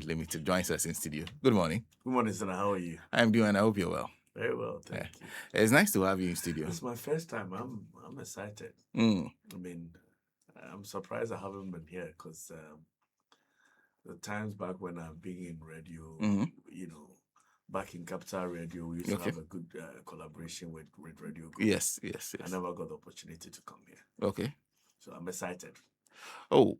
Limited, joins us in studio. Good morning. Good morning, Sena. How are you? I'm doing. I hope you're well. Very well, thank you. It's nice to have you in studio. It's my first time. I'm excited. Mm. I mean, I'm surprised I haven't been here because the times back when I've been in radio, back in Capital Radio, we used to have a good collaboration with Radio Group. Yes. I never got the opportunity to come here. Okay. So I'm excited. Oh,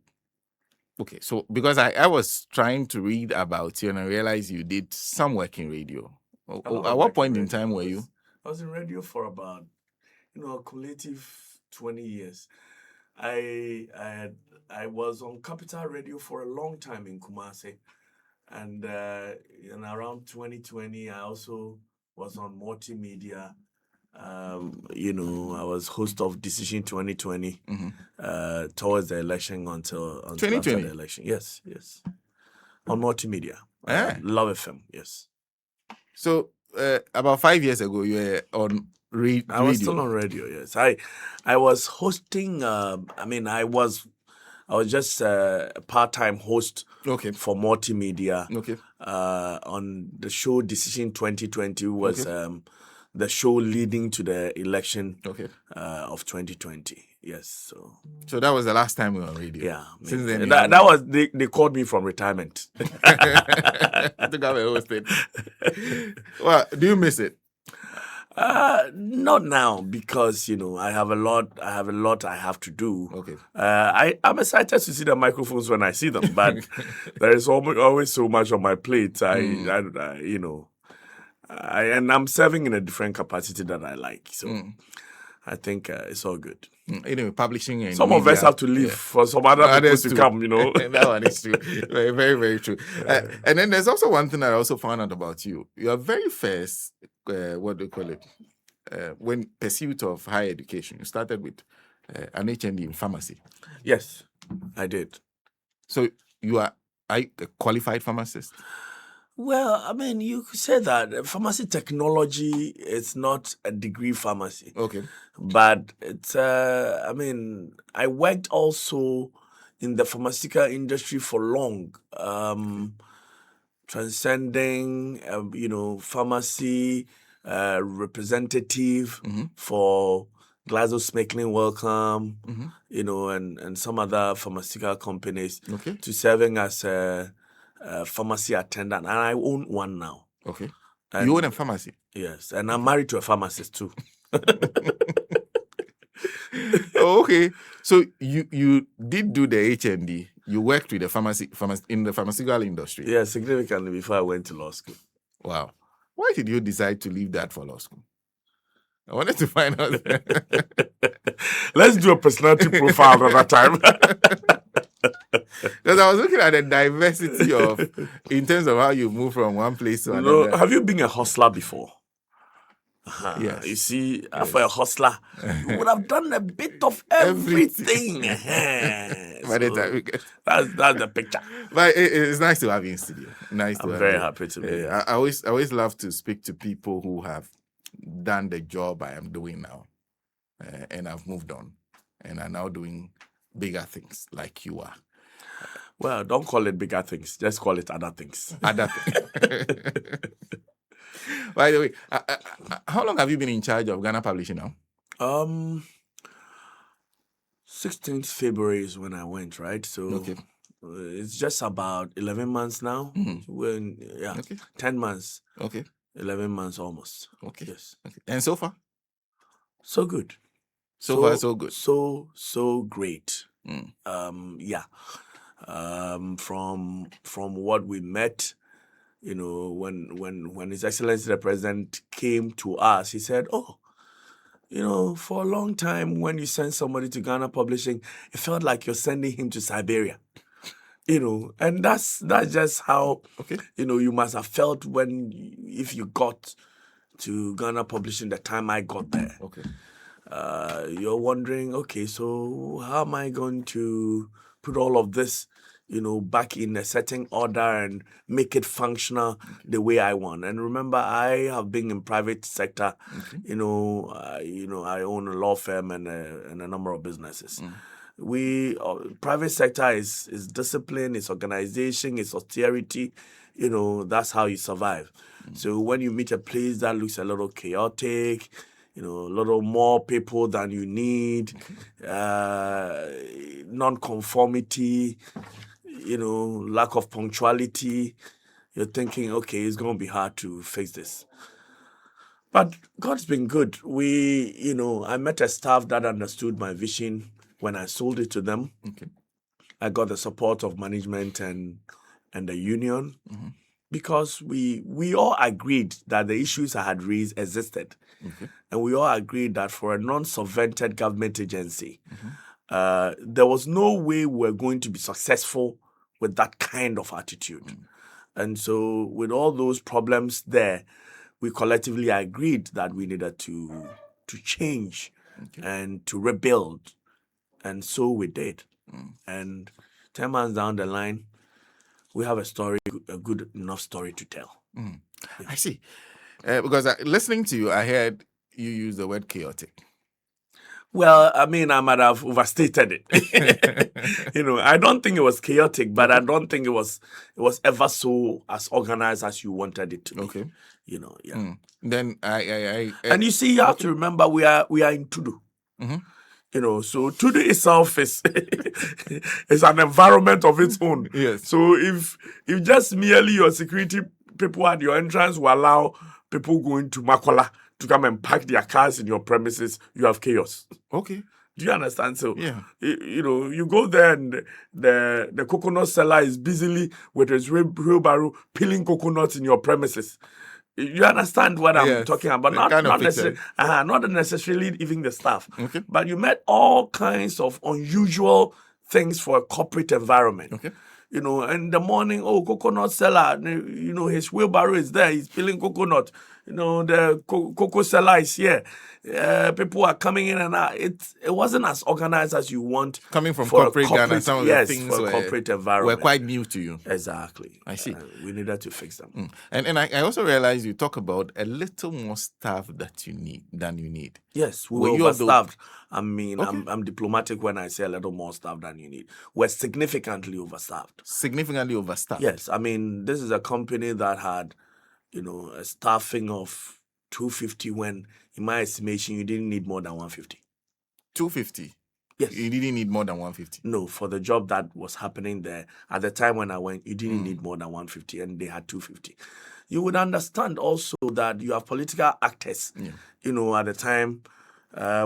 okay. So because I was trying to read about you and I realized you did some work in radio. At what point in time were you? I was in radio for about, a cumulative 20 years. I was on Capital Radio for a long time in Kumasi. And around 2020, I also was on multimedia. I was host of Decision 2020 towards the election until after the election. Yes. On multimedia. Love FM, yes. So about 5 years ago, you were on radio. I was still on radio, yes. I was hosting, I was just a part-time host for multimedia. Okay. On the show Decision 2020 was the show leading to the election of 2020. Yes. So that was the last time we were on radio. Yeah. Since then, that was they called me from retirement. I think I'm hosted. Well, do you miss it? Not now because I have a lot I have to do. Okay. I'm excited to see the microphones when I see them, but there is always so much on my plate. And I'm serving in a different capacity that I like. So I think it's all good. Anyway, publishing and some media, of us have to leave for some other people to come, That one is true. Very, very, very true. And then there's also one thing I also found out about you. Your very first, what do you call it? When pursuit of higher education, you started with an HND in pharmacy. Yes, I did. So you are a qualified pharmacist? Well, you could say that pharmacy technology is not a degree pharmacy. Okay. But it's, I worked also in the pharmaceutical industry for long, transcending, pharmacy representative for GlaxoSmithKline Wellcome, and some other pharmaceutical companies to serving as a pharmacy attendant, and I own one now. Okay. You own a pharmacy? Yes, and I'm married to a pharmacist too. Okay. So you did do the HND. You worked with the pharmacy in the pharmaceutical industry. Yeah, significantly before I went to law school. Wow. Why did you decide to leave that for law school? I wanted to find out. Let's do a personality profile another time. Because I was looking at the diversity in terms of how you move from one place to another. Have you been a hustler before? Yes. You see, for a hustler, you would have done a bit of everything. That's the picture. But it's nice to have you in studio. I'm very happy to be here. I always love to speak to people who have done the job I am doing now, and I've moved on, and are now doing bigger things like you are. Well, don't call it bigger things. Just call it other things. Other things. By the way, how long have you been in charge of Ghana Publishing now? 16th February is when I went, right? So it's just about 11 months now. 10 months. Okay. 11 months almost. Okay. Yes. Okay. And so far? So good. So far, so good. So great. From what we met, when His Excellency the President came to us, he said, for a long time when you send somebody to Ghana Publishing, it felt like you're sending him to Siberia. And that's just how you must have felt if you got to Ghana Publishing the time I got there. Okay. You're wondering, so how am I going to put all of this, back in a certain order and make it functional the way I want? And remember, I have been in private sector. I own a law firm and a number of businesses. Private sector is discipline, it's organization, it's austerity. That's how you survive. So when you meet a place that looks a little chaotic, a little more people than you need, non-conformity, lack of punctuality, you're thinking, okay, it's going to be hard to fix this. But God's been good. I met a staff that understood my vision when I sold it to them. Okay. I got the support of management and the union because we all agreed that the issues I had raised existed. Okay. And we all agreed that for a non-sovereign government agency, there was no way we were going to be successful with that kind of attitude. And so with all those problems there, we collectively agreed that we needed to change and to rebuild. And so we did. And 10 months down the line, we have a good enough story to tell. I see. Because listening to you, I heard you use the word chaotic. Well, I mean, I might have overstated it. I don't think it was chaotic, but I don't think it was ever so as organized as you wanted it to be. Okay. Yeah. Then I and you see, you have to remember we are in Tudu. So Tudu itself is is an environment of its own. Yes. So if just merely your security people at your entrance will allow people going to Makola to come and park their cars in your premises, you have chaos. Okay. Do you understand? So, yeah. You go there and the coconut seller is busily with his wheelbarrow peeling coconuts in your premises. You understand what I'm talking about? Not necessarily even the staff. Okay. But you met all kinds of unusual things for a corporate environment. Okay. In the morning, coconut seller, his wheelbarrow is there, he's peeling coconut. The cocoa seller is here. People are coming in and out. It wasn't as organized as you want. Coming from corporate Ghana, some of the things for a corporate environment were quite new to you. Exactly. I see. We needed to fix them. And I also realized you talk about a little more staff than you need. Yes, we were overstaffed. I mean, okay. I'm diplomatic when I say a little more staff than you need. We're significantly overstaffed. Significantly overstaffed? Yes. I mean, this is a company that had, a staffing of 250 when, in my estimation, you didn't need more than 150. 250? Yes. You didn't need more than 150? No, for the job that was happening there. At the time when I went, you didn't need more than 150 and they had 250. You would understand also that you have political actors, at the time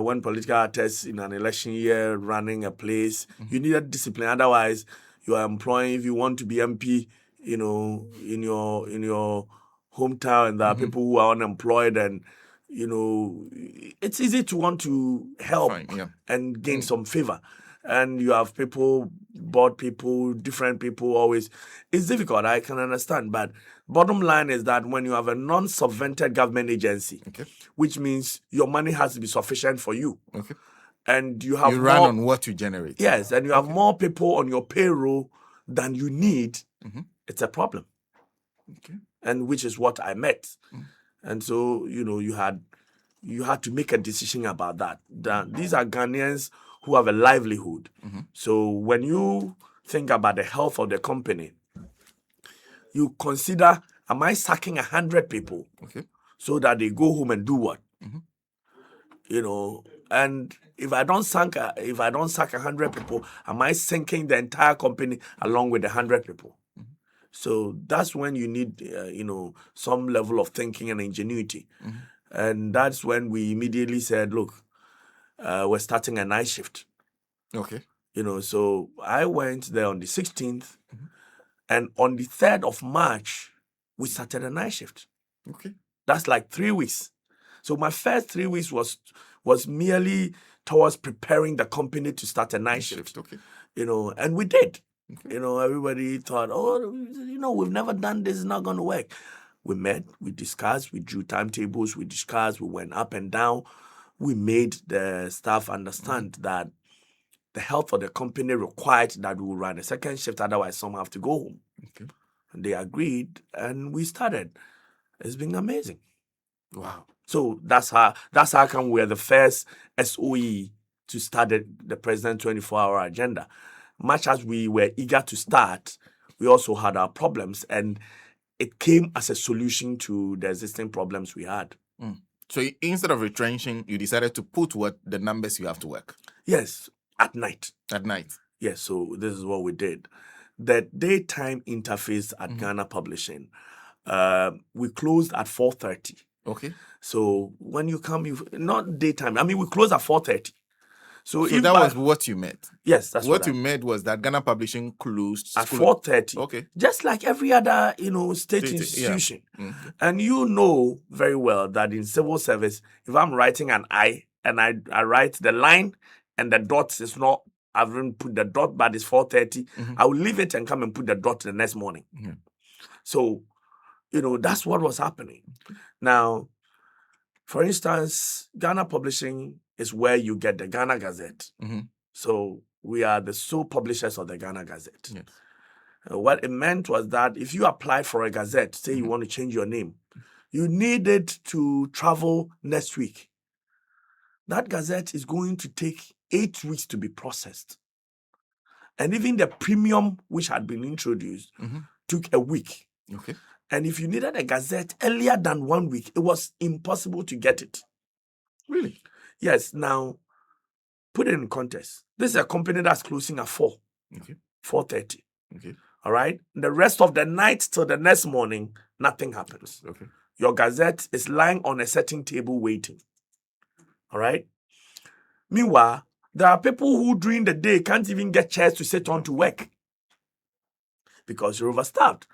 when political actors in an election year running a place, you needed discipline. Otherwise, you are employing, if you want to be MP, in your hometown, and there are people who are unemployed and, it's easy to want to help and gain some favor. And you have people, board people, different people always. It's difficult, I can understand. But bottom line is that when you have a non-sovereign government agency, which means your money has to be sufficient for you. Okay. And you have run on what you generate. Yes, and you have more people on your payroll than you need. It's a problem. Okay. And which is what I met. And so, you had to make a decision about that. These are Ghanaians who have a livelihood. So when you think about the health of the company, you consider, am I sacking 100 people so that they go home and do what? And if I don't sack 100 people, am I sinking the entire company along with the 100 people? So that's when you need, some level of thinking and ingenuity. And that's when we immediately said, look, we're starting a night shift. Okay. So I went there on the 16th, and on the 3rd of March, we started a night shift. Okay. That's like 3 weeks. So my first 3 weeks was merely towards preparing the company to start a night shift. Okay. And we did. Okay. Everybody thought, we've never done this, it's not going to work. We met, we discussed, we drew timetables, we discussed, we went up and down. We made the staff understand that the health of the company required that we would run a second shift, otherwise some have to go home. Okay. And they agreed, and we started. It's been amazing. Wow. So that's how come we're the first SOE to start the President 24-hour agenda. Much as we were eager to start, we also had our problems, and it came as a solution to the existing problems we had. So instead of retrenching, you decided to put the numbers you have to work? Yes, at night. At night? Yes, so this is what we did. The daytime interface at Ghana Publishing, we closed at 4:30. Okay. So when you come, not daytime. I mean, we closed at 4:30. So that was what you meant? Yes, that's what you meant was that Ghana Publishing closed at 4:30. Okay. Just like every other, state institution. Yeah. And you know very well that in civil service, if I'm writing an I and I write the line and the dot is not, I haven't put the dot, but it's 4:30, I will leave it and come and put the dot the next morning. So, that's what was happening. Now, for instance, Ghana Publishing is where you get the Ghana Gazette. So we are the sole publishers of the Ghana Gazette. Yes. What it meant was that if you applied for a Gazette, say you want to change your name, you needed to travel next week. That Gazette is going to take 8 weeks to be processed. And even the premium which had been introduced took a week. Okay. And if you needed a Gazette earlier than 1 week, it was impossible to get it. Really? Yes. Now, put it in context. This is a company that's closing at 4. Okay. 4:30. Okay. All right? The rest of the night till the next morning, nothing happens. Okay. Your Gazette is lying on a certain table waiting. All right? Meanwhile, there are people who during the day can't even get chairs to sit on to work because you're overstaffed.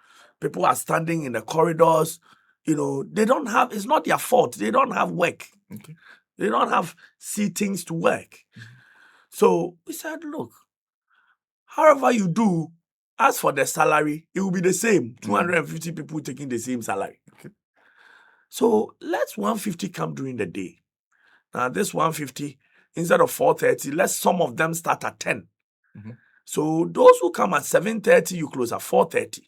People are standing in the corridors. They don't have, it's not their fault. They don't have work. Okay. They don't have seatings to work. So we said, look, however you do, as for the salary, it will be the same. 250 people taking the same salary. Okay. So let's 150 come during the day. Now this 150, instead of 4:30, let some of them start at 10. So those who come at 7:30, you close at 4:30.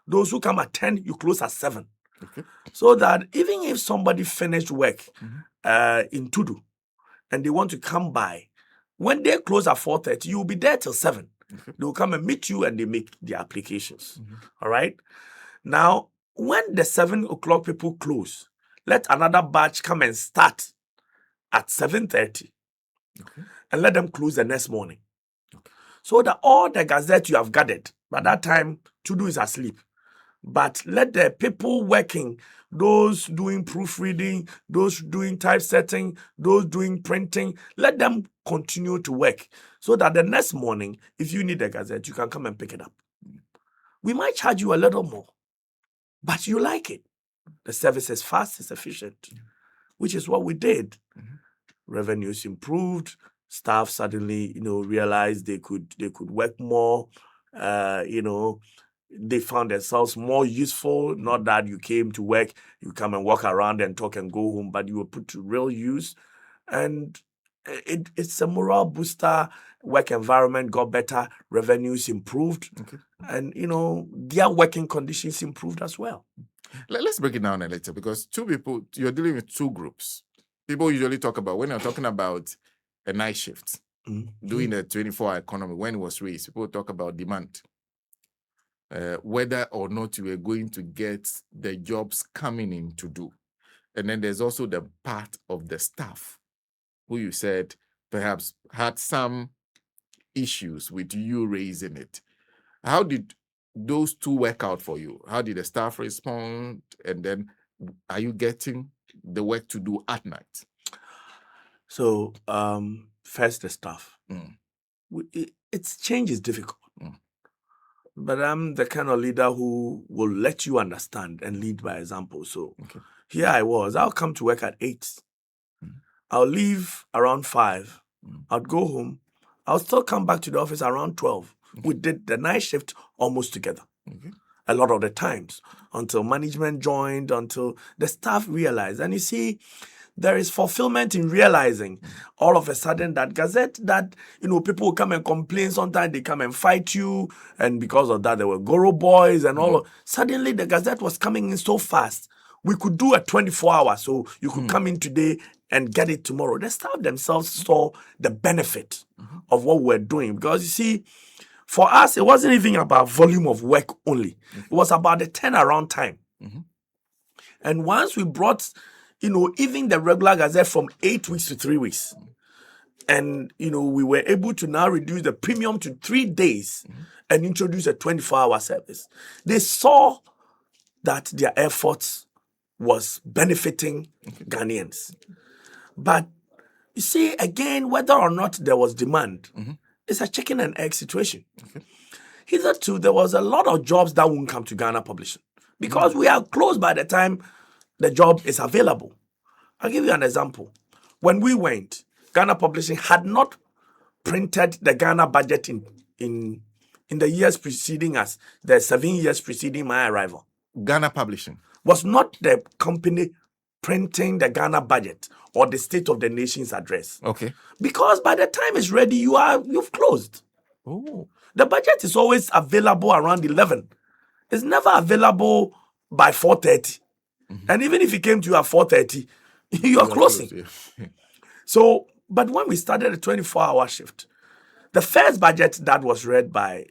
Those who come at 10, you close at 7. Okay. So that even if somebody finished work in Tudu and they want to come by, when they close at 4:30, you'll be there till 7. Okay. They will come and meet you and they make their applications. All right? Now, when the 7 o'clock people close, let another batch come and start at 7:30 and let them close the next morning. Okay. So that all the Gazette you have gathered, by that time, Tudu is asleep. But let the people working, those doing proofreading, those doing typesetting, those doing printing, let them continue to work so that the next morning, if you need a Gazette, you can come and pick it up. We might charge you a little more, but you like it. The service is fast, it's efficient, which is what we did. Revenues improved. Staff suddenly, realized they could work more. They found themselves more useful. Not that you came to work, you come and walk around and talk and go home, but you were put to real use. And it's a morale booster. Work environment got better. Revenues improved. Okay. And, their working conditions improved as well. Let's break it down a little, because you're dealing with 2 groups. People usually talk about, when you're talking about a night shift, doing the 24-hour economy, when it was raised, people talk about demand. Whether or not you are going to get the jobs coming in to do. And then there's also the part of the staff who you said perhaps had some issues with you raising it. How did those 2 work out for you? How did the staff respond? And then are you getting the work to do at night? So, first the staff. Change is difficult. But I'm the kind of leader who will let you understand and lead by example. So here I was. I'll come to work at 8. I'll leave around 5. I'll go home. I'll still come back to the office around 12. We did the night shift almost together. A lot of the times, until management joined, until the staff realized. And you see, there is fulfillment in realizing all of a sudden that Gazette, that, people will come and complain. Sometimes they come and fight you. And because of that, there were Goro boys and all. Suddenly, the Gazette was coming in so fast. We could do a 24 hours. So you could come in today and get it tomorrow. The staff themselves saw the benefit of what we're doing. Because you see, for us, it wasn't even about volume of work only. It was about the turnaround time. And once we brought, even the regular gazette from 8 weeks to 3 weeks, and, we were able to now reduce the premium to 3 days and introduce a 24-hour service, they saw that their efforts was benefiting Ghanaians. But you see, again, whether or not there was demand, it's a chicken and egg situation. Hitherto, there was a lot of jobs that won't come to Ghana Publishing because we are closed by the time the job is available. I'll give you an example. When we went, Ghana Publishing had not printed the Ghana budget in the years preceding us, the 7 years preceding my arrival. Ghana Publishing Was not the company printing the Ghana budget or the State of the Nation's address. Okay. Because by the time it's ready, you've closed. Oh. The budget is always available around 11. It's never available by 4:30. And even if it came to you at 4:30, you are closing. Closed, yeah. So, but when we started a 24-hour shift, the first budget that was read by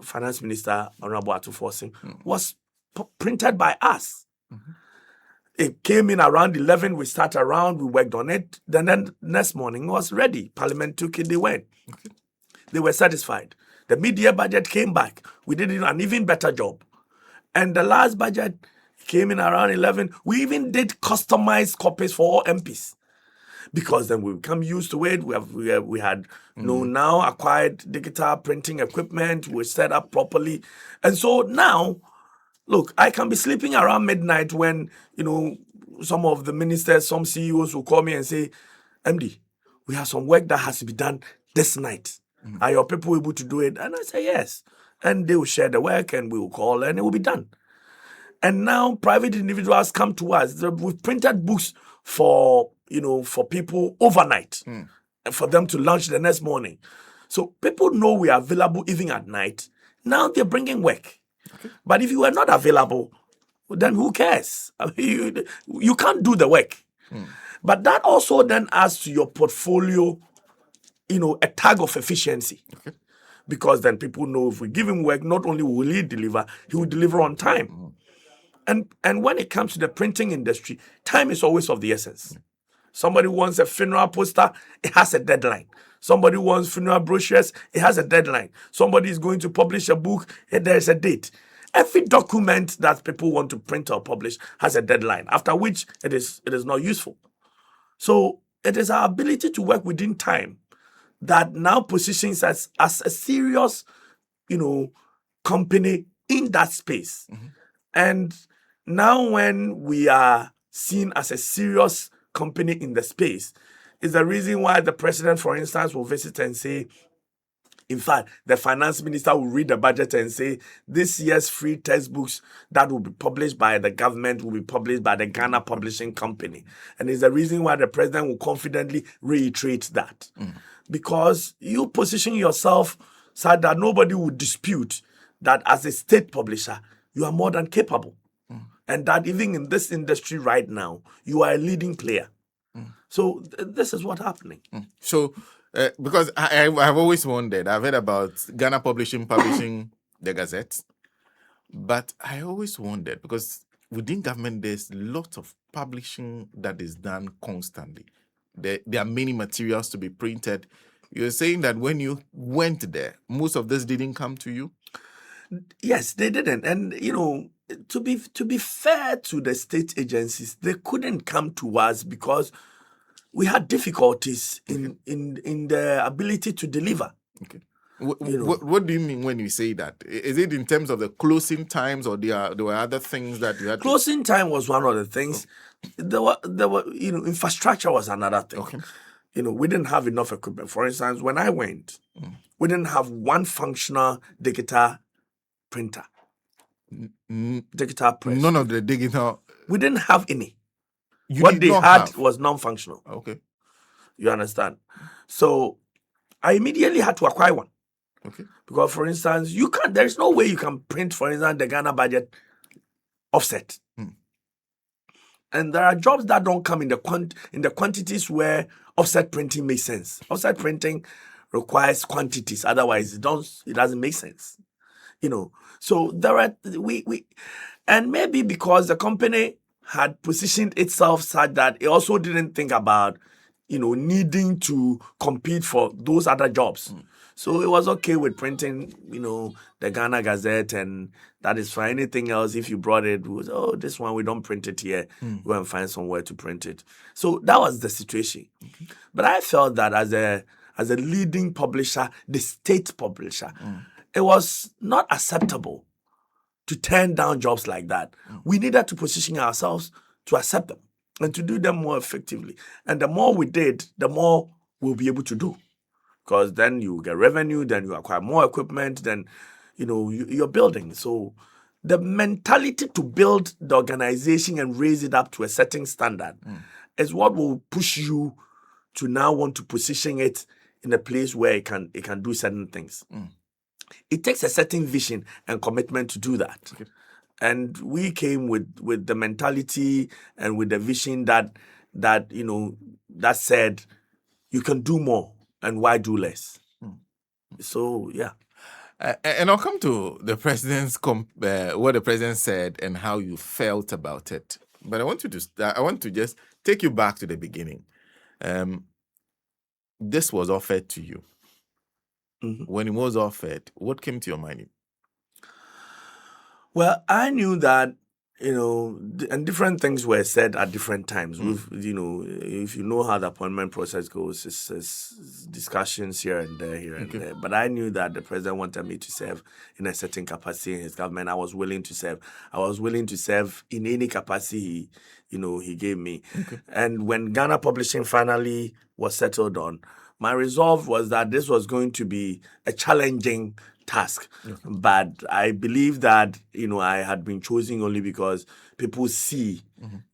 Finance Minister Honorable Atufosin was printed by us. It came in around 11. We sat around, we worked on it. Then next morning it was ready. Parliament took it, they went. They were satisfied. The mid-year budget came back. We did an even better job. And the last budget came in around 11. We even did customized copies for all MPs. Because then we become used to it. We had now acquired digital printing equipment. We're set up properly. And so now, look, I can be sleeping around midnight when, some of the ministers, some CEOs will call me and say, MD, we have some work that has to be done this night. Are your people able to do it? And I say, yes. And they will share the work and we will call and it will be done. And now private individuals come to us. We've printed books for people overnight and for them to launch the next morning. So people know we are available even at night. Now they're bringing work. But if you are not available, then who cares? I mean, you can't do the work. But that also then adds to your portfolio, a tag of efficiency. Because then people know if we give him work, not only will he will deliver on time. And when it comes to the printing industry, time is always of the essence. Somebody wants a funeral poster, it has a deadline. Somebody wants funeral brochures, it has a deadline. Somebody is going to publish a book, there is a date. Every document that people want to print or publish has a deadline, after which it is not useful. So it is our ability to work within time that now positions us as a serious, company in that space. And now when we are seen as a serious company in the space, is the reason why the president, for instance, will visit and say, in fact, the finance minister will read the budget and say, this year's free textbooks that will be published by the government will be published by the Ghana Publishing Company. And it's the reason why the president will confidently reiterate that. Because you position yourself so that nobody would dispute that as a state publisher, you are more than capable. And that even in this industry right now, you are a leading player. So this is what's happening. So, because I've always wondered, I've heard about Ghana publishing the Gazette, but I always wondered, because within government, there's lots of publishing that is done constantly. There are many materials to be printed. You're saying that when you went there, most of this didn't come to you? Yes, they didn't. And, to be fair to the state agencies, they couldn't come to us because we had difficulties in the ability to deliver. Okay. What do you mean when you say that? Is it in terms of the closing times, or there were other things that you had? Closing time was one of the things. There were infrastructure was another thing. Okay. We didn't have enough equipment. For instance, when I went, we didn't have one functional digital printer. Digital press. None of the digital. We didn't have any. What they had was non-functional. Okay. You understand? So I immediately had to acquire one. Okay. Because, for instance, there's no way you can print, for instance, the Ghana budget offset. And there are jobs that don't come in the quantities where offset printing makes sense. Offset printing requires quantities, otherwise it doesn't make sense. So there are and maybe because the company had positioned itself such that it also didn't think about needing to compete for those other jobs. So it was okay with printing, the Ghana Gazette, and that is for anything else. If you brought it, was this one we don't print it here. Go and find somewhere to print it. So that was the situation. But I felt that as a leading publisher, the state publisher, it was not acceptable to turn down jobs like that. We needed to position ourselves to accept them and to do them more effectively. And the more we did, the more we'll be able to do. Because then you get revenue, then you acquire more equipment, then you're building. So the mentality to build the organization and raise it up to a certain standard is what will push you to now want to position it in a place where it can do certain things. It takes a certain vision and commitment to do that. Okay. And we came with the mentality and with the vision that said you can do more and why do less. So yeah. And I'll come to the president's what the president said and how you felt about it. But I want to just take you back to the beginning. This was offered to you. When it was offered, what came to your mind? Well, I knew that, and different things were said at different times. If you know how the appointment process goes, it's discussions here and there. But I knew that the president wanted me to serve in a certain capacity in his government. I was willing to serve. I was willing to serve in any capacity he gave me. Okay. And when Ghana Publishing finally was settled on, my resolve was that this was going to be a challenging task. Okay. But I believe that, I had been chosen only because people see,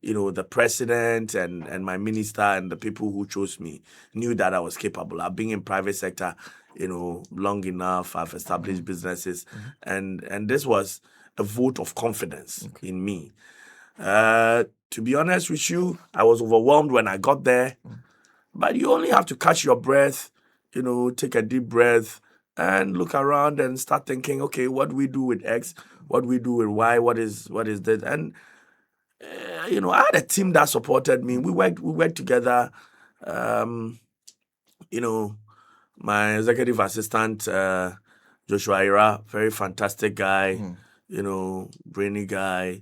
the president and my minister and the people who chose me knew that I was capable. I've been in private sector, long enough. I've established businesses. And this was a vote of confidence in me. To be honest with you, I was overwhelmed when I got there. But you only have to catch your breath, take a deep breath and look around and start thinking, okay, what do we do with X? What do we do with Y? What is this? And, I had a team that supported me. We worked together. My executive assistant, Joshua Ira, very fantastic guy, brainy guy.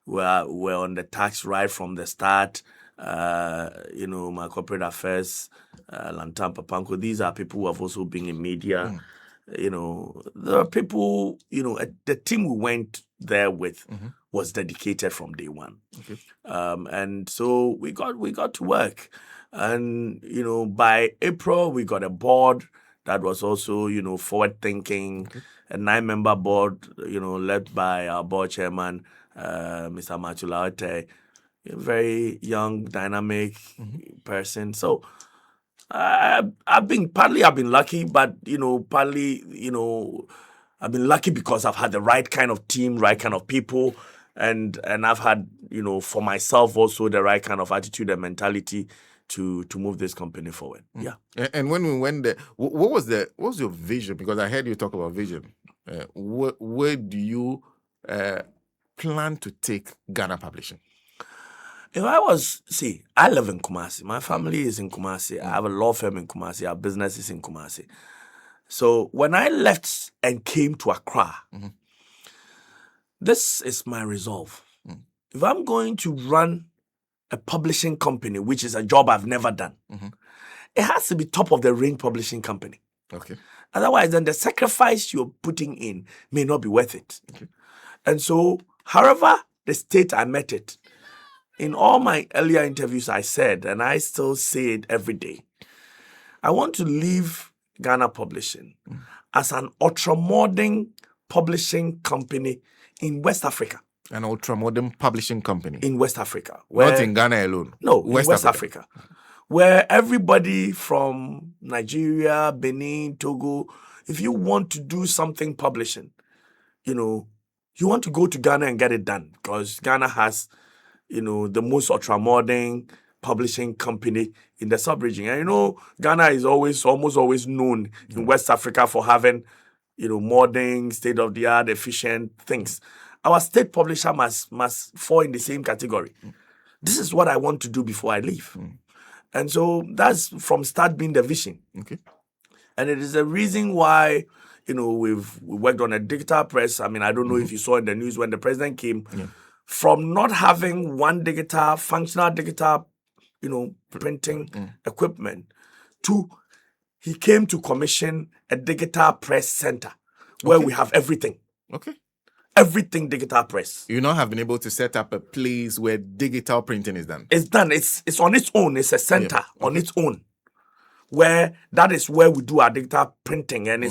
We're on the tax right from the start. My corporate affairs, Lantan Papanko, these are people who have also been in media. There are people, the team we went there with was dedicated from day one. Okay. And so we got to work. And, by April, we got a board that was also, forward thinking, a 9-member board, led by our board chairman, Mr. Machulaote, a very young, dynamic person. So I've been lucky, but partly, I've been lucky because I've had the right kind of team, right kind of people, and I've had, for myself also the right kind of attitude and mentality to move this company forward. Yeah. And when we went there, what was your vision? Because I heard you talk about vision. Where do you plan to take Ghana Publishing? I live in Kumasi. My family is in Kumasi. I have a law firm in Kumasi. Our business is in Kumasi. So when I left and came to Accra, this is my resolve. If I'm going to run a publishing company, which is a job I've never done, it has to be top of the range publishing company. Okay. Otherwise, then the sacrifice you're putting in may not be worth it. Okay. And so, however, the state I met it, in all my earlier interviews, I said, and I still say it every day, I want to leave Ghana Publishing as an ultramodern publishing company in West Africa. An ultramodern publishing company? In West Africa. Not in Ghana alone? No, in West Africa. Where everybody from Nigeria, Benin, Togo, if you want to do something publishing, you want to go to Ghana and get it done because Ghana has the most ultra-modern publishing company in the sub-region. And Ghana is almost always known in West Africa for having, modern, state-of-the-art, efficient things. Our state publisher must fall in the same category. This is what I want to do before I leave. And so that's from start being the vision. Okay. And it is a reason why, we worked on a digital press. I mean, I don't know if you saw in the news when the president came, from not having one functional digital, printing equipment, to he came to commission a digital press center where we have everything. Okay. Everything digital press. You now have been able to set up a place where digital printing is done. It's done. It's on its own. It's a center on its own. That is where we do our digital printing, and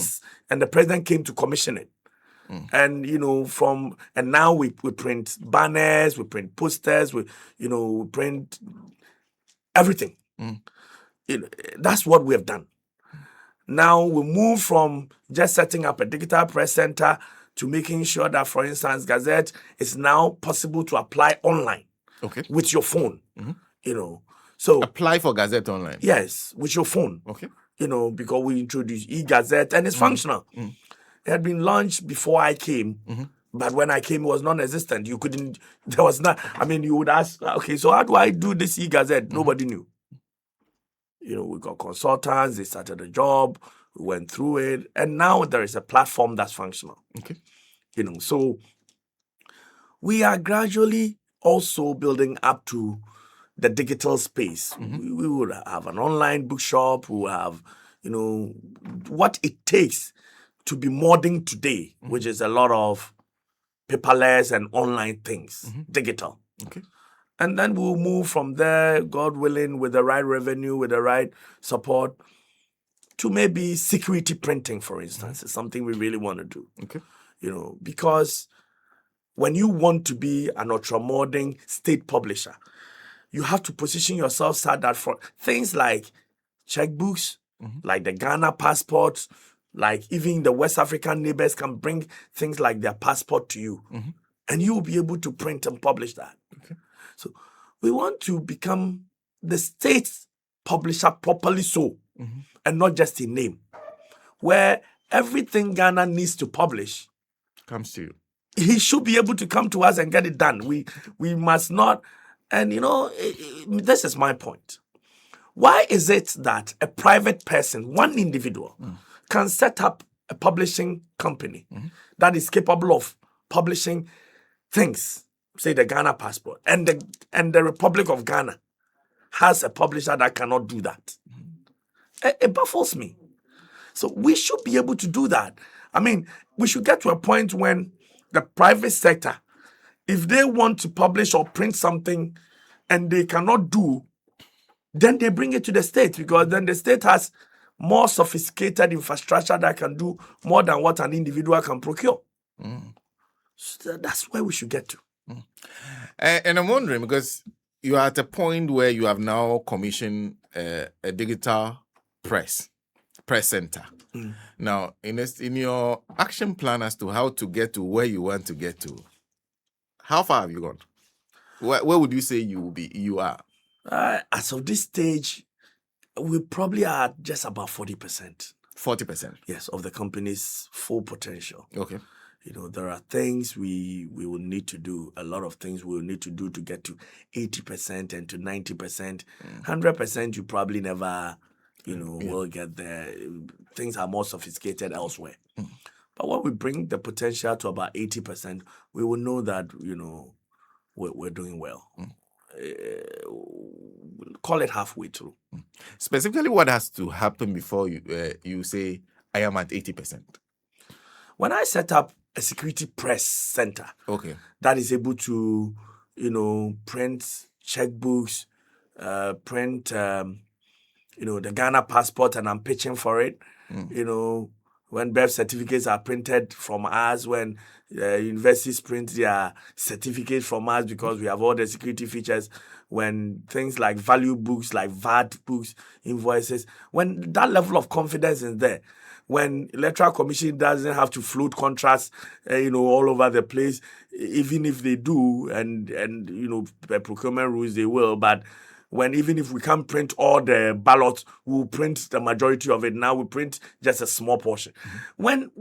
and the president came to commission it. And now we print banners, we print posters, we print everything. That's what we have done. Now we move from just setting up a digital press center to making sure that, for instance, Gazette is now possible to apply online with your phone. So apply for Gazette online. Yes, with your phone. Okay. Because we introduced e-Gazette and it's functional. It had been launched before I came, but when I came, it was non-existent. You would ask, okay, so how do I do this e-Gazette? Nobody knew. We got consultants, they started a job, we went through it, and now there is a platform that's functional. Okay. So we are gradually also building up to the digital space. We would have an online bookshop, we will have, what it takes to be modern today, which is a lot of paperless and online things, digital. Okay. And then we'll move from there, God willing, with the right revenue, with the right support, to maybe security printing, for instance. It's something we really want to do. Okay. Because when you want to be an ultra-modern state publisher, you have to position yourself so that for things like checkbooks, like the Ghana passports, like even the West African neighbors can bring things like their passport to you. And you will be able to print and publish that. Okay. So we want to become the state publisher properly and not just a name, where everything Ghana needs to publish comes to you. He should be able to come to us and get it done. We must not. And this is my point. Why is it that a private person, one individual, can set up a publishing company that is capable of publishing things, say the Ghana passport, and the Republic of Ghana has a publisher that cannot do that? It baffles me. So we should be able to do that. I mean, we should get to a point when the private sector, if they want to publish or print something and they cannot do, then they bring it to the state, because then the state has more sophisticated infrastructure that can do more than what an individual can procure. So that's where we should get to. And I'm wondering, because you are at a point where you have now commissioned a digital press center. Now, in your action plan as to how to get to where you want to get to, how far have you gone? Where would you say you are? As of this stage, we probably are just about 40%. 40%? Yes, of the company's full potential. Okay. There are things we will need to do, a lot of things we will need to do to get to 80% and to 90%. 100% you probably never, will get there. Things are more sophisticated elsewhere. But when we bring the potential to about 80%, we will know that, we're doing well. We'll call it halfway through. Specifically, what has to happen before you say, I am at 80%? When I set up a security press center that is able to, print checkbooks, print, the Ghana passport, and I'm pitching for it, when birth certificates are printed from us, when universities print their certificates from us because we have all the security features, when things like value books, like VAT books, invoices, when that level of confidence is there, when Electoral Commission doesn't have to float contracts, all over the place, even if they do, and the procurement rules they will, but even if we can't print all the ballots, we'll print the majority of it. Now we print just a small portion. When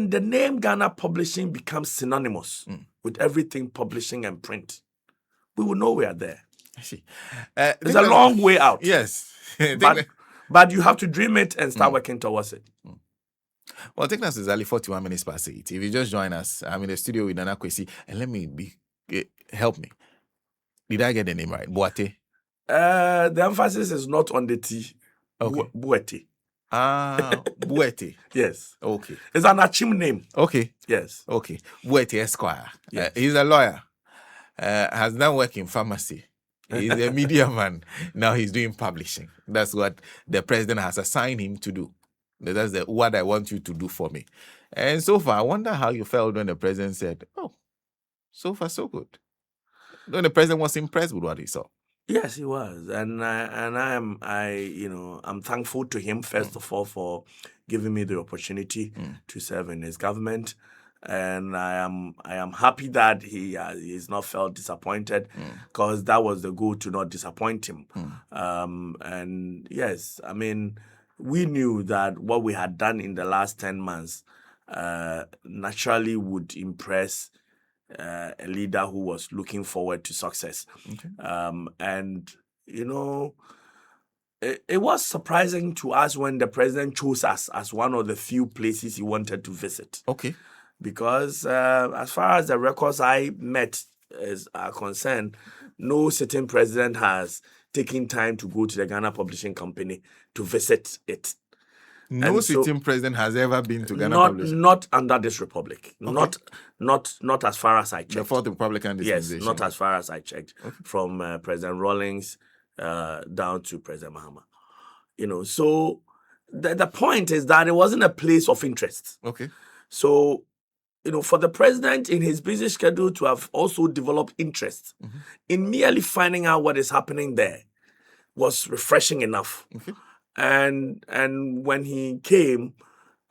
the name Ghana Publishing becomes synonymous with everything publishing and print, we will know we are there. I see. It's a long way out. Yes. But you have to dream it and start working towards it. Well, taking us exactly 41 minutes past 8. If you just join us, I'm in the studio with Nana Kwasi, and help me. Did I get the name right? Boatey? The emphasis is not on the T. Okay. Boatey. Boatey. Yes. Okay. It's an Achim name. Okay. Yes. Okay. Boatey Esquire. Yes. He's a lawyer. Has done work in pharmacy. He's a media man. Now he's doing publishing. That's what the president has assigned him to do. That's what I want you to do for me. And so far, I wonder how you felt when the president said, "Oh, so far so good." When the president was impressed with what he saw. Yes, he was, and I'm thankful to him first of all for giving me the opportunity to serve in his government, and I am happy that he's not felt disappointed, because that was the goal, to not disappoint him. And yes, I mean, we knew that what we had done in the last 10 months naturally would impress a leader who was looking forward to success. Okay. And, it was surprising to us when the president chose us as one of the few places he wanted to visit. Okay. Because as far as the records I met are concerned, no sitting president has taken time to go to the Ghana Publishing Company to visit it. No sitting president has ever been to Ghana Publishing. Not under this republic. Okay. Not as far as I checked. The Fourth Republican dispensation. Yes, not as far as I checked. Okay. From President Rawlings down to President Mahama. So the point is that it wasn't a place of interest. Okay. So, for the president in his busy schedule to have also developed interest in merely finding out what is happening there was refreshing enough. Okay. And when he came,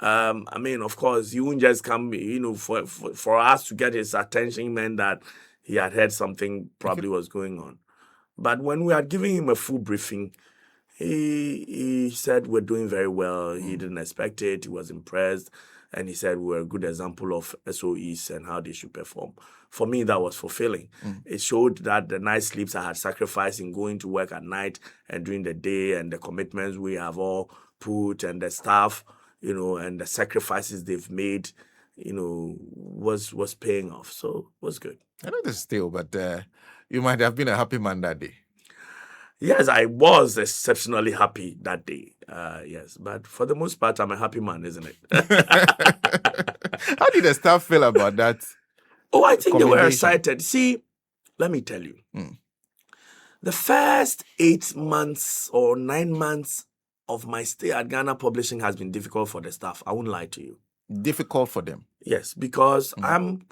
of course, he wouldn't just come, for us to get his attention meant that he had heard something probably was going on. But when we had given him a full briefing, he said we're doing very well. He didn't expect it. He was impressed. And he said we're a good example of SOEs and how they should perform. For me, that was fulfilling. It showed that the night sleeps I had sacrificed in going to work at night and during the day, and the commitments we have all put, and the staff, and the sacrifices they've made, was paying off. So it was good. I know this still, but you might have been a happy man that day. Yes, I was exceptionally happy that day. Yes, but for the most part, I'm a happy man, isn't it? How did the staff feel about that? Oh, I think they were excited. See, let me tell you. The first 8 months or 9 months of my stay at Ghana Publishing has been difficult for the staff. I won't lie to you. Difficult for them? Yes, because I'm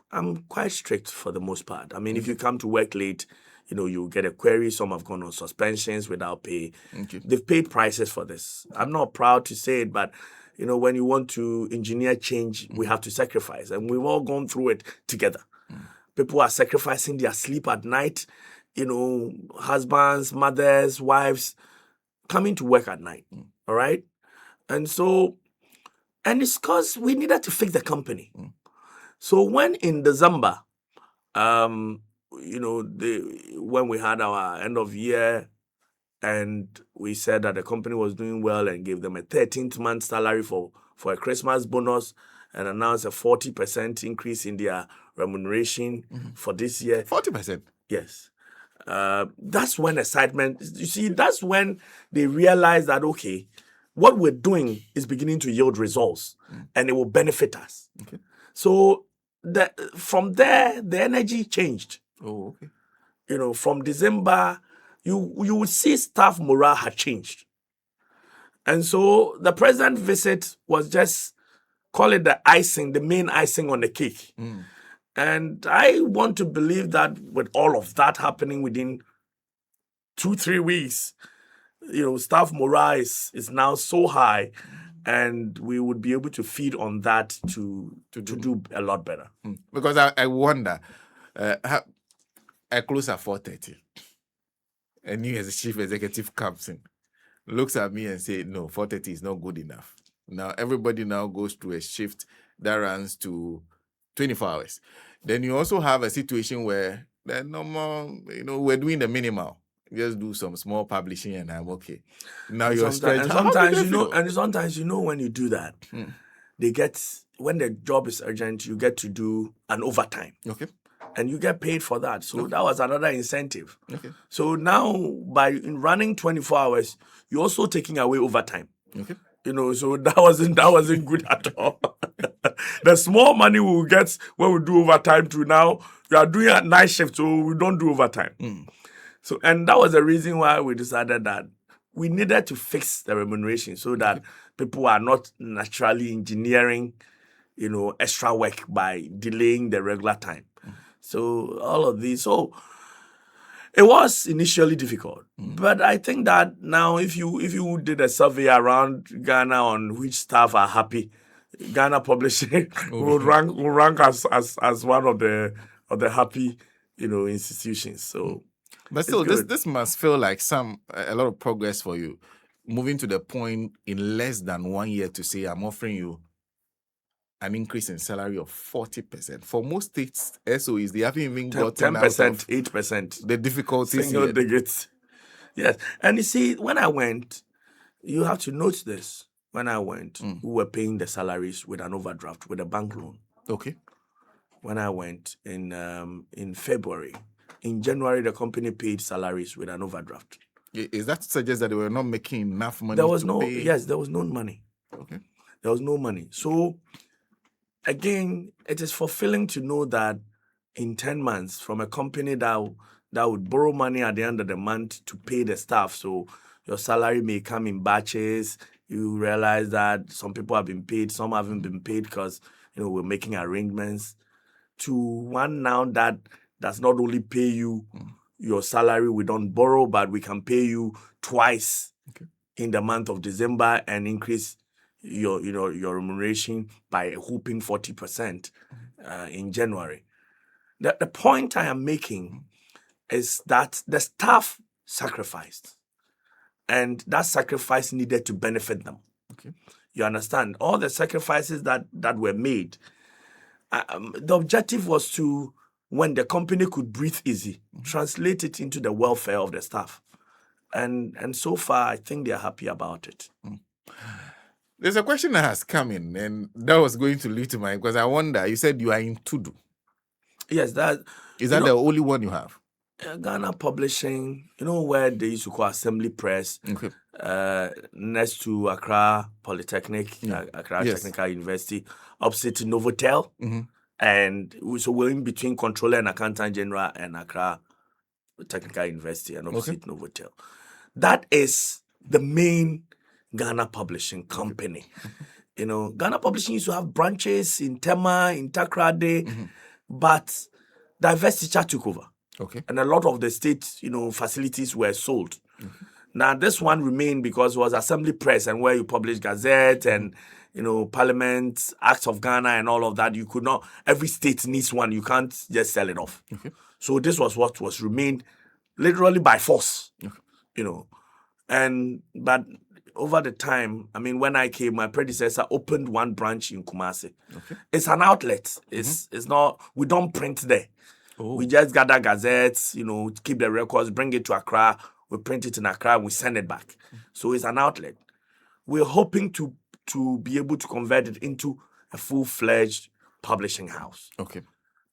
quite strict for the most part. I mean, if you come to work late, you get a query. Some have gone on suspensions without pay. Okay. They've paid prices for this. I'm not proud to say it, but when you want to engineer change, we have to sacrifice. And we've all gone through it together. People are sacrificing their sleep at night, husbands, mothers, wives, coming to work at night. All right? And it's because we needed to fix the company. So when in December, when we had our end of year, and we said that the company was doing well and gave them a 13th month salary for a Christmas bonus, and announced a 40% increase in their remuneration for this year. 40%? Yes. That's when excitement, that's when they realized that, okay, what we're doing is beginning to yield results and it will benefit us. Okay. So from there, the energy changed. Oh, okay. From December, you would see staff morale had changed. And so the president's visit was just, call it the main icing on the cake. And I want to believe that with all of that happening within 2-3 weeks, staff morale is now so high, and we would be able to feed on that to do a lot better. Because I wonder, I close at 4:30, and you as a chief executive comes in, looks at me and say, no, 4:30 is not good enough. Now everybody now goes to a shift that runs to 24 hours. Then you also have a situation where the normal, we're doing the minimal. Just do some small publishing and I'm okay. Now you're stretched. And sometimes when you do that, they get, when the job is urgent, you get to do an overtime. Okay. And you get paid for that. So that was another incentive. Okay. So now by running 24 hours, you're also taking away overtime. Okay. So that wasn't good at all. The small money we will get when we do overtime to now, we are doing a night shift, so we don't do overtime. So, and that was the reason why we decided that we needed to fix the remuneration so that people are not naturally engineering, extra work by delaying the regular time. So all of these. So it was initially difficult, but I think that now if you did a survey around Ghana on which staff are happy, Ghana Publishing will rank as one of the happy institutions. So. But still, this must feel like a lot of progress for you, moving to the point in less than 1 year to say, I'm offering you an increase in salary of 40%. For most states, SOEs, they haven't even gotten 10%, 8%. The difficulties. Single digits. Yes. And you see, when I went, you have to note this. When I went, we were paying the salaries with an overdraft, with a bank loan. Okay. When I went in February, in January, the company paid salaries with an overdraft. Is that suggest that they were not making enough money? Pay? Yes, there was no money. Okay. There was no money. So, again, it is fulfilling to know that in 10 months, from a company that would borrow money at the end of the month to pay the staff, so your salary may come in batches, you realize that some people have been paid, some haven't been paid because, we're making arrangements, to one now that does not only pay you your salary, we don't borrow, but we can pay you twice in the month of December and increase your remuneration by a whooping 40% in January. The point I am making is that the staff sacrificed, and that sacrifice needed to benefit them. Okay. You understand? All the sacrifices that were made, the objective was to, when the company could breathe easy, translate it into the welfare of the staff. And so far, I think they're happy about it. There's a question that has come in, and that was going to lead to mine, because I wonder, you said you are in Tudu. Yes, that... Is that the only one you have? Ghana Publishing, where they used to call Assembly Press, next to Accra Polytechnic, Accra Technical University, opposite Novotel. And so we're in between Controller and Accountant General and Accra Technical University and opposite Novotel. That is the main Ghana Publishing company. Ghana Publishing used to have branches in Tema, in Takrade, but Divestiture took over. Okay. And a lot of the state, facilities were sold. Now, this one remained because it was Assembly Press, and where you publish Gazette and Parliament, Acts of Ghana and all of that. You could not, every state needs one. You can't just sell it off. So this was what was remained literally by force, but over the time, when I came, my predecessor opened one branch in Kumasi. It's an outlet. It's not, we don't print there. We just gather gazettes, keep the records, bring it to Accra. We print it in Accra and we send it back. So it's an outlet. We're hoping to be able to convert it into a full-fledged publishing house. Okay.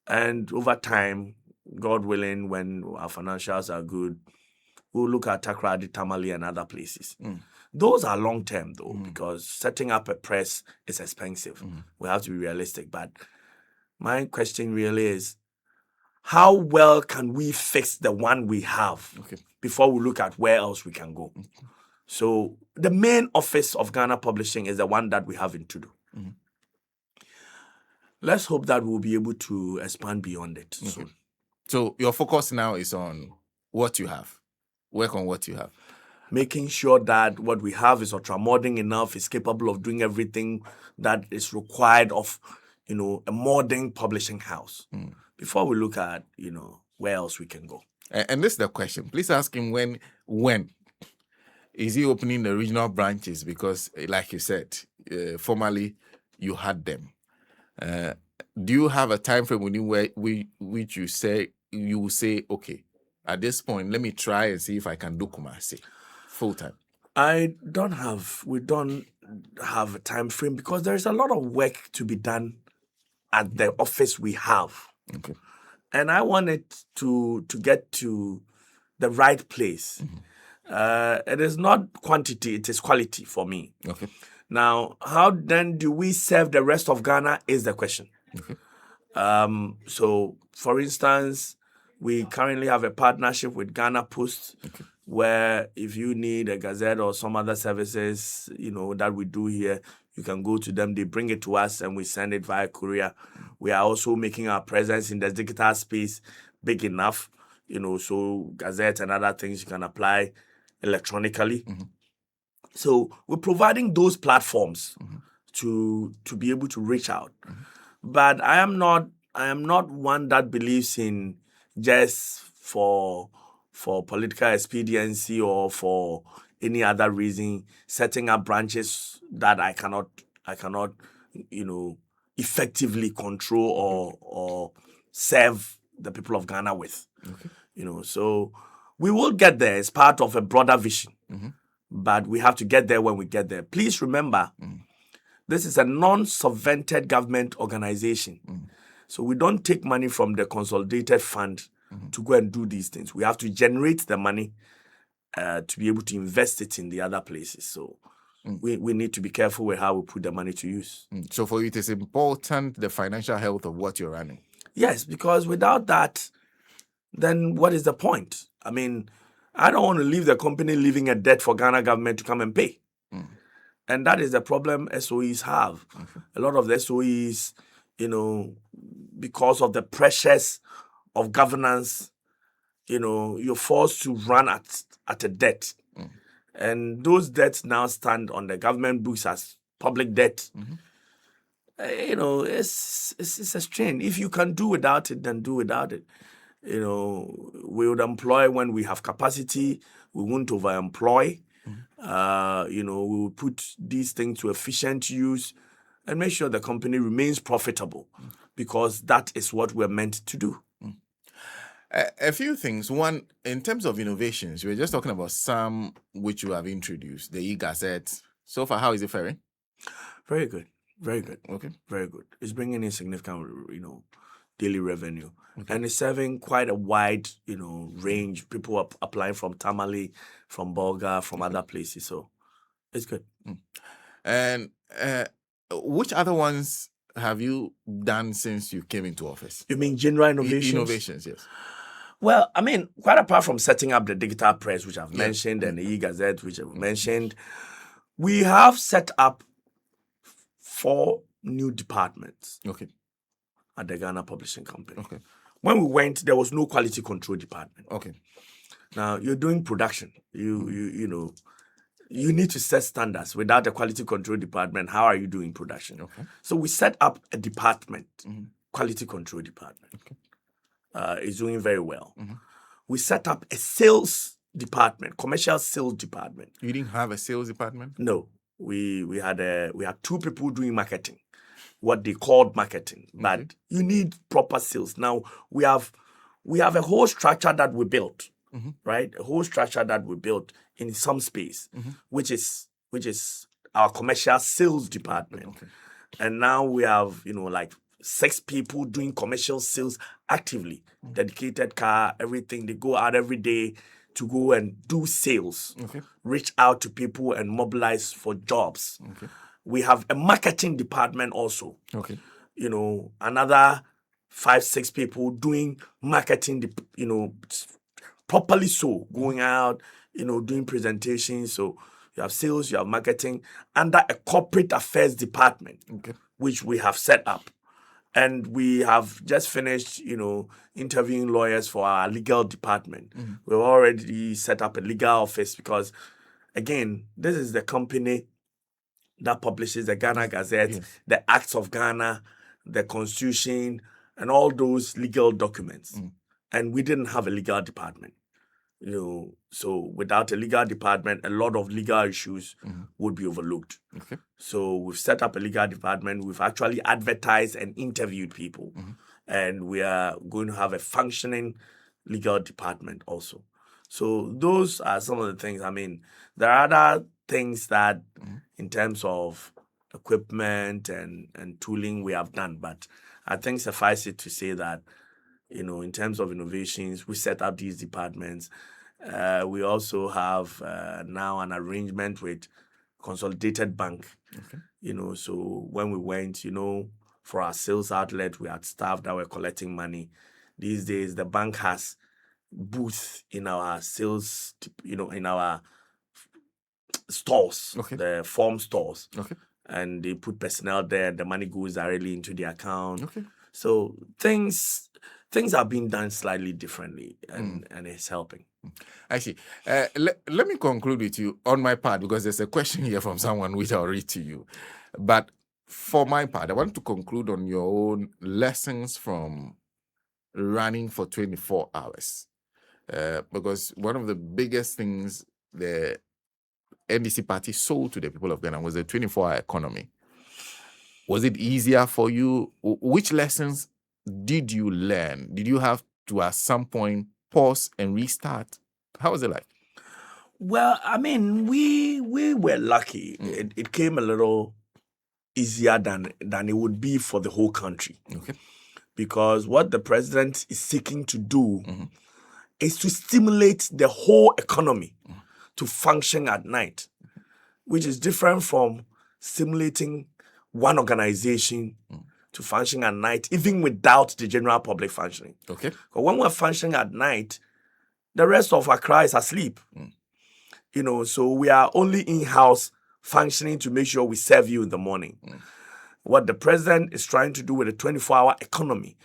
And over time, God willing, when our financials are good, we'll look at Takrady, Tamale, and other places. Those are long-term, though, because setting up a press is expensive. We have to be realistic. But my question really is, how well can we fix the one we have before we look at where else we can go? So the main office of Ghana Publishing is the one that we have in Tudu. Let's hope that we'll be able to expand beyond it soon. So your focus now is on what you have. Work on what you have. making sure that what we have is ultra-modern enough, is capable of doing everything that is required of, a modern publishing house. Before we look at, where else we can go. And this is the question. Please ask him when is he opening the regional branches? Because, like you said, formerly you had them. Do you have a time frame which you will say, okay, at this point, let me try and see if I can do Kumasi full time? We don't have a time frame because there is a lot of work to be done at the office we have. Okay. And I want it to get to the right place. It is not quantity, it is quality for me. Okay. Now, how then do we serve the rest of Ghana is the question. Okay. So, for instance, we currently have a partnership with Ghana Post, where if you need a gazette or some other services, that we do here, you can go to them. They bring it to us and we send it via courier. We are also making our presence in the digital space big enough, so gazette and other things you can apply electronically. So we're providing those platforms to be able to reach out. But I am not one that believes in just for political expediency or for any other reason setting up branches that I cannot effectively control or serve the people of Ghana with. So we will get there as part of a broader vision. But we have to get there when we get there. Please remember, this is a non-subvented government organization. So we don't take money from the consolidated fund to go and do these things. We have to generate the money to be able to invest it in the other places. So we need to be careful with how we put the money to use. So for you, it is important, the financial health of what you're running. Yes, because without that, then what is the point? I mean, I don't want to leave the company leaving a debt for Ghana government to come and pay. And that is the problem SOEs have. A lot of the SOEs, because of the pressures of governance, you're forced to run at a debt. And those debts now stand on the government books as public debt. It's a strain. If you can do without it, then do without it. We would employ when we have capacity. We won't overemploy. We will put these things to efficient use and make sure the company remains profitable because that is what we're meant to do. A few things. One, in terms of innovations, we were just talking about some which you have introduced, the e-gazette. So far, how is it faring? Very good. Very good. Okay. Very good. It's bringing in significant, daily revenue. And it's serving quite a wide, range. People are applying from Tamale, from Bolga, from other places. So it's good. And which other ones have you done since you came into office? You mean general innovations? Innovations, yes. Well, I mean, quite apart from setting up the digital press, which I've mentioned, and the e-gazette, which I've mentioned, we have set up 4 new departments. Okay. At the Ghana Publishing Company. Okay. When we went, there was no quality control department. Okay. Now you're doing production. You need to set standards. Without a quality control department, how are you doing production? Okay. So we set up a department, quality control department. Okay. It's doing very well. We set up a sales department, commercial sales department. You didn't have a sales department? No. We had 2 people doing marketing. What they called marketing, but you need proper sales. Now we have a whole structure that we built, right? A whole structure that we built in some space, which is our commercial sales department. Okay. And now we have 6 people doing commercial sales actively, dedicated car, everything. They go out every day to go and do sales, reach out to people and mobilize for jobs. Okay. We have a marketing department also. Okay. Another 5-6 people doing marketing, properly so, going out, doing presentations. So you have sales, you have marketing under a corporate affairs department, which we have set up. And we have just finished, interviewing lawyers for our legal department. We've already set up a legal office because again, this is the company that publishes the Ghana Gazette, Yes. the Acts of Ghana, the Constitution, and all those legal documents. And we didn't have a legal department. So without a legal department, a lot of legal issues would be overlooked. Okay. So we've set up a legal department. We've actually advertised and interviewed people. And we are going to have a functioning legal department also. So those are some of the things. I mean, there are other things that in terms of equipment and tooling we have done. But I think suffice it to say that, in terms of innovations, we set up these departments. We also have now an arrangement with Consolidated Bank. Okay. So when we went, for our sales outlet, we had staff that were collecting money. These days, the bank has booths in our sales, in our stores, Okay. the form stores. Okay. And they put personnel there. The money goes directly into the account. Okay. So things are being done slightly differently, and it's helping. I see. Let me conclude with you on my part, because there's a question here from someone which I'll read to you. But for my part, I want to conclude on your own lessons from running for 24 hours. Because one of the biggest things the NDC party sold to the people of Ghana was the 24-hour economy. Was it easier for you? Which lessons did you learn? Did you have to, at some point, pause and restart? How was it like? Well, I mean, we were lucky. It came a little easier than it would be for the whole country. Okay. Because what the president is seeking to do is to stimulate the whole economy to function at night, which is different from stimulating one organization to function at night, even without the general public functioning. Okay. But when we're functioning at night, the rest of Accra is asleep. So we are only in-house functioning to make sure we serve you in the morning. What the president is trying to do with the 24-hour economy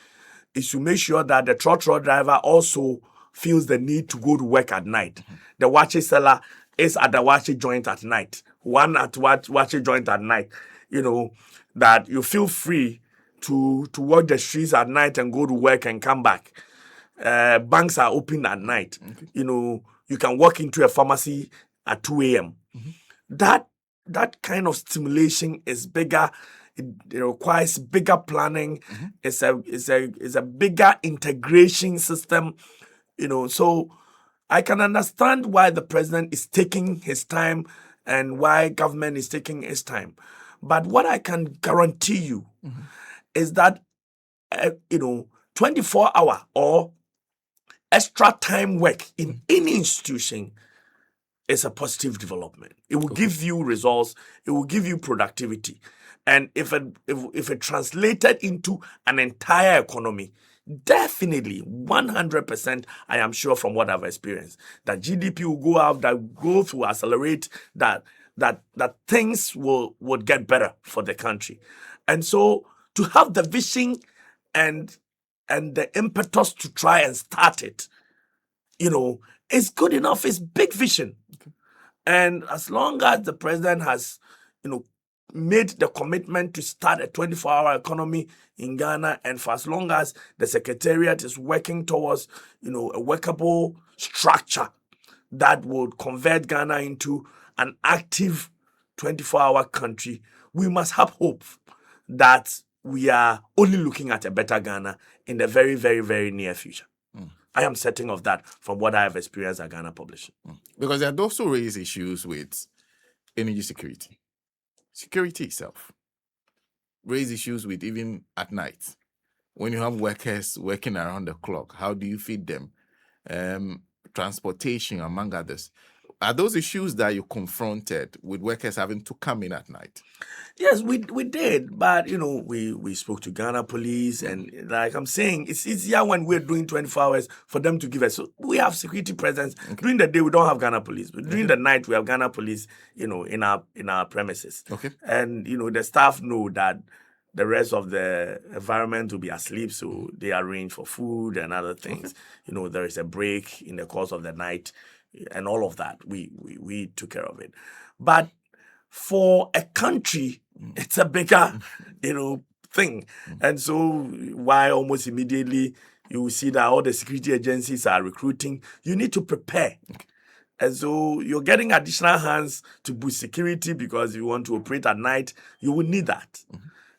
is to make sure that the trotro driver also feels the need to go to work at night. The wache seller is at the wache joint at night. One at wache joint at night. That you feel free to walk the streets at night and go to work and come back. Banks are open at night. Okay. You can walk into a pharmacy at 2 a.m. That kind of stimulation is bigger. It requires bigger planning. It's a bigger integration system. So I can understand why the president is taking his time and why government is taking its time. But what I can guarantee you is that 24-hour or extra time work in any institution is a positive development. It will give you results. It will give you productivity. And if it translated into an entire economy, definitely 100%, I am sure from what I've experienced, that GDP will go up, that growth will accelerate, that things would get better for the country. And so to have the vision and the impetus to try and start it, is good enough. It's big vision. And as long as the president has, made the commitment to start a 24-hour economy in Ghana, and for as long as the secretariat is working towards, a workable structure that would convert Ghana into an active 24-hour country, we must have hope that we are only looking at a better Ghana in the very, very, very near future. I am certain of that from what I have experienced at Ghana Publishing. Because they had also raised issues with energy security. Security itself. Raise issues with even at night. When you have workers working around the clock, how do you feed them? Transportation, among others. Are those issues that you confronted with workers having to come in at night? Yes, we did. But, we spoke to Ghana Police, and like I'm saying, it's easier when we're doing 24 hours for them to give us. So we have security presence. During the day, we don't have Ghana Police. But during the night, we have Ghana Police, in our premises. Okay. And, the staff know that the rest of the environment will be asleep, so they arrange for food and other things. You know, there is a break in the course of the night, and all of that. We took care of it. But for a country, it's a bigger, thing. And so why almost immediately you will see that all the security agencies are recruiting, you need to prepare. And so you're getting additional hands to boost security because you want to operate at night, you will need that.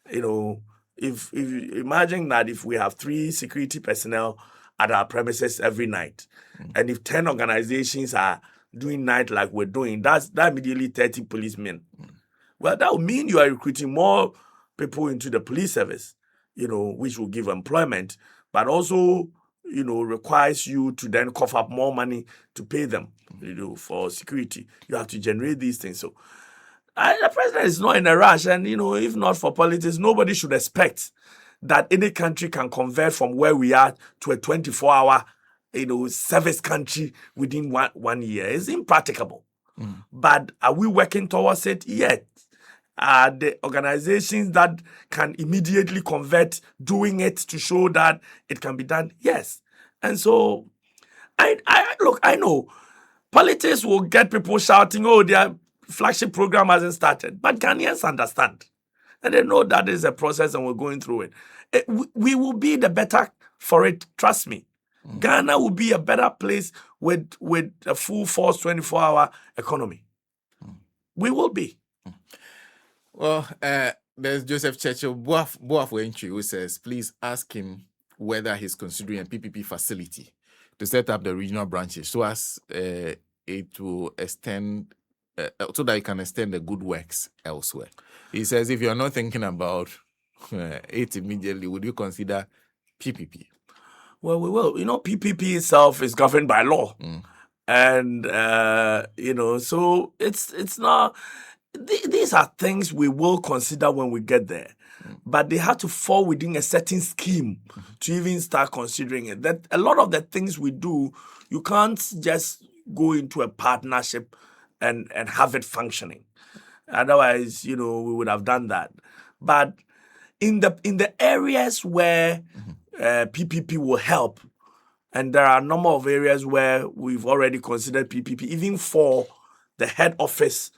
If you imagine that if we have 3 security personnel at our premises every night, and if 10 organizations are doing night like we're doing, that immediately 30 policemen. Well, that would mean you are recruiting more people into the police service, which will give employment, but also, requires you to then cough up more money to pay them, for security. You have to generate these things. So the president is not in a rush, and if not for politics, nobody should expect that any country can convert from where we are to a 24-hour, service country within one year. It's impracticable. But are we working towards it? Yet, are the organizations that can immediately convert doing it to show that it can be done? Yes. And so, I know politics will get people shouting, oh, their flagship program hasn't started. But Ghanaians understand. And they know that is a process and we're going through it. We will be the better for it, trust me. Ghana will be a better place with a full force 24-hour economy. We will be. Well, there's Joseph Churchill Boafwenchi who says, please ask him whether he's considering a PPP facility to set up the regional branches so as it will extend, so that it can extend the good works elsewhere. He says, if you're not thinking about it immediately, would you consider PPP? Well, we will. PPP itself is governed by law. And, so it's not... These are things we will consider when we get there. But they have to fall within a certain scheme to even start considering it. That a lot of the things we do, you can't just go into a partnership and have it functioning. Otherwise, we would have done that. But in the areas where PPP will help, and there are a number of areas where we've already considered PPP, even for the head office,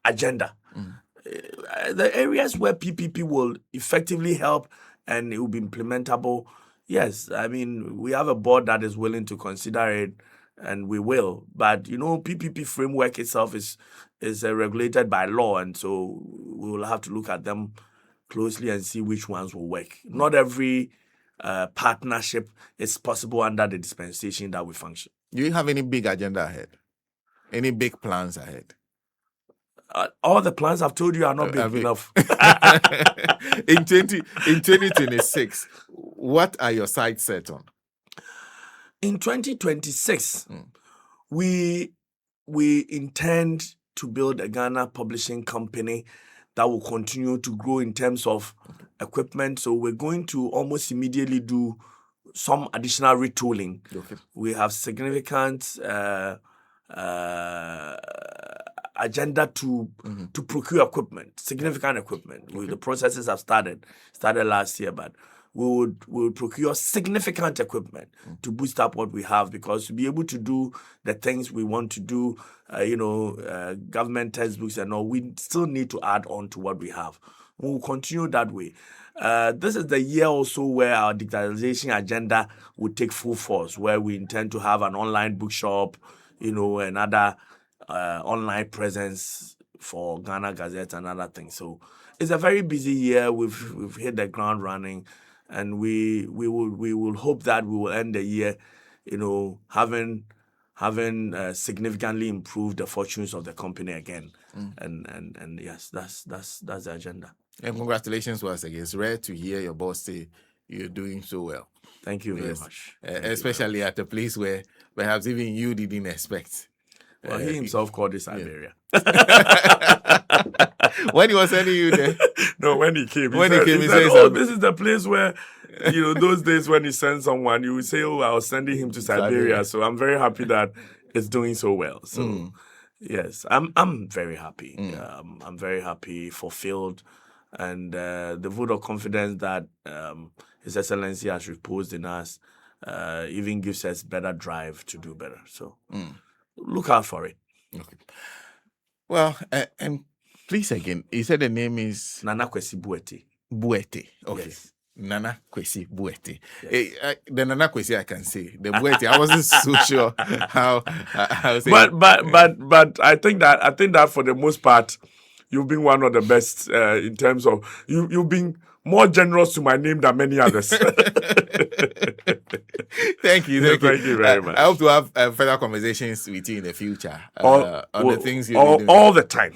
agenda. The areas where PPP will effectively help and it will be implementable, yes. I mean, we have a board that is willing to consider it, and we will. But, PPP framework itself is regulated by law, and so we will have to look at them closely and see which ones will work. Not every partnership is possible under the dispensation that we function. Do you have any big agenda ahead? Any big plans ahead? All the plans I've told you are not big enough. In 2026, what are your sights set on? In 2026, we intend to build a Ghana publishing company that will continue to grow in terms of equipment. So we're going to almost immediately do some additional retooling. Okay. We have significant agenda to procure equipment, significant equipment. The processes have started last year, but we'll procure significant equipment to boost up what we have, because to be able to do the things we want to do, government textbooks and all, we still need to add on to what we have. We'll continue that way. This is the year also where our digitalization agenda will take full force, where we intend to have an online bookshop, another online presence for Ghana Gazette and other things. So it's a very busy year. We've hit the ground running, and we will hope that we will end the year, having significantly improved the fortunes of the company again. And yes, that's the agenda. And congratulations once again. It's rare to hear your boss say you're doing so well. Thank you very much. Especially at a place where perhaps even you didn't expect. Well, he himself called it Siberia. When he was sending you there? No, when he came. He said, oh, this is the place where, those days when he sends someone, you would say, oh, I was sending him to Siberia. So I'm very happy that it's doing so well. So, yes, I'm very happy. I'm very happy, fulfilled. And the vote of confidence that His Excellency has reposed in us even gives us better drive to do better. So look out for it. Okay. Well, and please again, you said the name is Nana Kwasi Boatey. Boatey. Okay. Yes. Nana Kwasi Boatey. Yes. The Nana Kwasi I can say. The Boatey, I wasn't so sure how. But I think that for the most part, you've been one of the best in terms of you've been more generous to my name than many others. Thank you very much. I hope to have further conversations with you in the future on the things you do. All the time.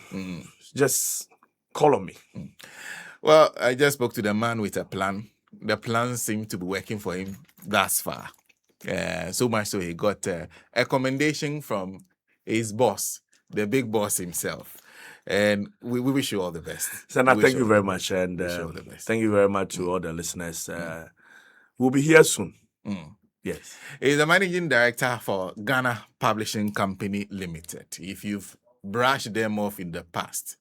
Just call on me. Well, I just spoke to the man with a plan. The plan seemed to be working for him thus far. So much so he got a commendation from his boss, the big boss himself. And we wish you all the best. Sena, thank you very much. And thank you very much to all the listeners. We'll be here soon. Yes. He's the managing director for Ghana Publishing Company Limited. If you've brushed them off in the past,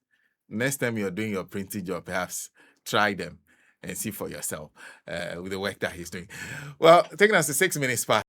next time you're doing your printing job, perhaps try them and see for yourself with the work that he's doing. Well, taking us to 6 minutes past.